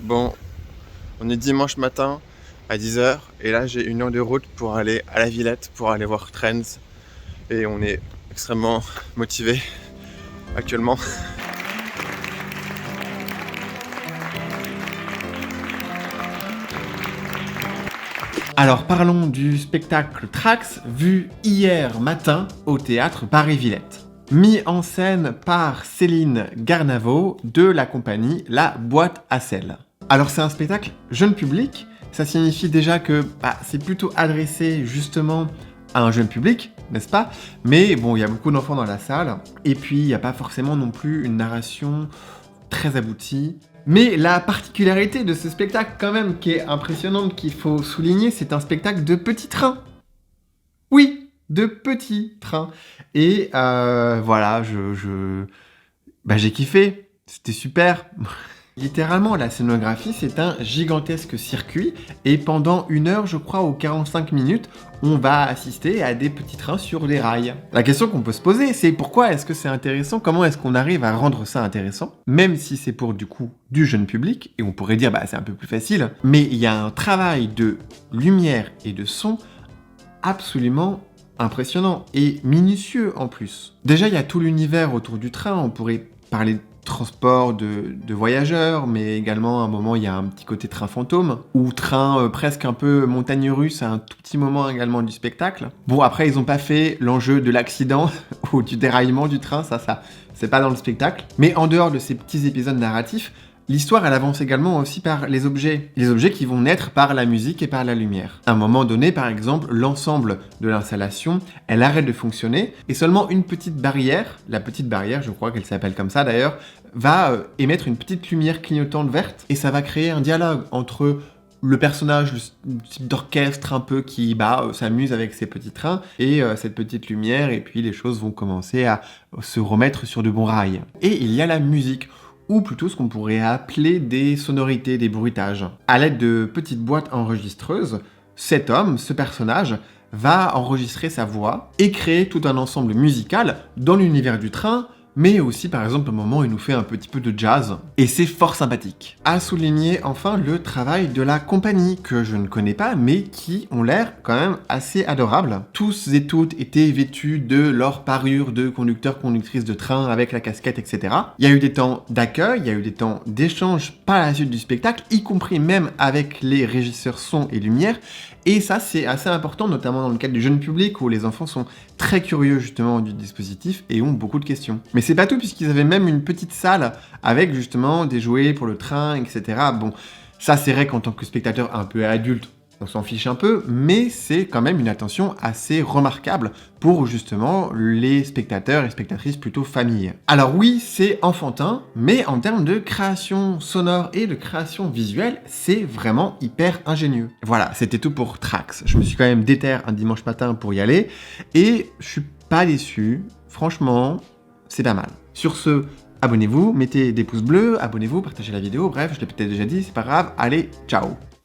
Bon, on est dimanche matin à 10h et là j'ai 1 heure de route pour aller à la Villette, pour aller voir Trends et on est extrêmement motivé actuellement. Alors parlons du spectacle Trax vu hier matin au théâtre Paris-Villette. Mis en scène par Céline Garnavo de la compagnie La Boîte à Sel. Alors c'est un spectacle jeune public, ça signifie déjà que c'est plutôt adressé justement à un jeune public, n'est-ce pas? Mais bon, il y a beaucoup d'enfants dans la salle, et puis il n'y a pas forcément non plus une narration très aboutie. Mais la particularité de ce spectacle quand même qui est impressionnante, qu'il faut souligner, c'est un spectacle de petits trains. Oui, de petits trains. Et voilà, j'ai kiffé, c'était super. Littéralement, la scénographie, c'est un gigantesque circuit et pendant 1 heure, je crois, ou 45 minutes, on va assister à des petits trains sur des rails. La question qu'on peut se poser, c'est pourquoi est-ce que c'est intéressant? Comment est-ce qu'on arrive à rendre ça intéressant? Même si c'est pour, du coup, du jeune public, et on pourrait dire, c'est un peu plus facile, mais il y a un travail de lumière et de son absolument impressionnant et minutieux en plus. Déjà, il y a tout l'univers autour du train, on pourrait parler de transport de voyageurs, mais également à un moment il y a un petit côté train fantôme, ou train presque un peu montagne russe à un tout petit moment également du spectacle. Bon, après ils ont pas fait l'enjeu de l'accident ou du déraillement du train, ça c'est pas dans le spectacle. Mais en dehors de ces petits épisodes narratifs, l'histoire, elle avance également aussi par les objets qui vont naître par la musique et par la lumière. À un moment donné, par exemple, l'ensemble de l'installation, elle arrête de fonctionner et seulement une petite barrière, la petite barrière, je crois qu'elle s'appelle comme ça d'ailleurs, va émettre une petite lumière clignotante verte et ça va créer un dialogue entre le personnage, le type d'orchestre un peu qui s'amuse avec ses petits trains et cette petite lumière, et puis les choses vont commencer à se remettre sur de bons rails. Et il y a la musique, ou plutôt ce qu'on pourrait appeler des sonorités, des bruitages. À l'aide de petites boîtes enregistreuses, cet homme, ce personnage, va enregistrer sa voix et créer tout un ensemble musical dans l'univers du train, mais aussi par exemple au moment où il nous fait un petit peu de jazz, et c'est fort sympathique. À souligner enfin le travail de la compagnie, que je ne connais pas, mais qui ont l'air quand même assez adorables. Tous et toutes étaient vêtus de leur parure de conducteurs-conductrices de train avec la casquette, etc. Il y a eu des temps d'accueil, il y a eu des temps d'échange par la suite du spectacle, y compris même avec les régisseurs son et lumière, et ça c'est assez important, notamment dans le cadre du jeune public où les enfants sont très curieux justement du dispositif et ont beaucoup de questions. Mais c'est pas tout, puisqu'ils avaient même une petite salle avec justement des jouets pour le train, etc. Bon, ça c'est vrai qu'en tant que spectateur un peu adulte, on s'en fiche un peu, mais c'est quand même une attention assez remarquable pour justement les spectateurs et spectatrices plutôt famille. Alors oui, c'est enfantin, mais en termes de création sonore et de création visuelle, c'est vraiment hyper ingénieux. Voilà, c'était tout pour Trax. Je me suis quand même déter un dimanche matin pour y aller, et je suis pas déçu. Franchement, c'est pas mal. Sur ce, abonnez-vous, mettez des pouces bleus, abonnez-vous, partagez la vidéo, bref, je l'ai peut-être déjà dit, c'est pas grave, allez, ciao!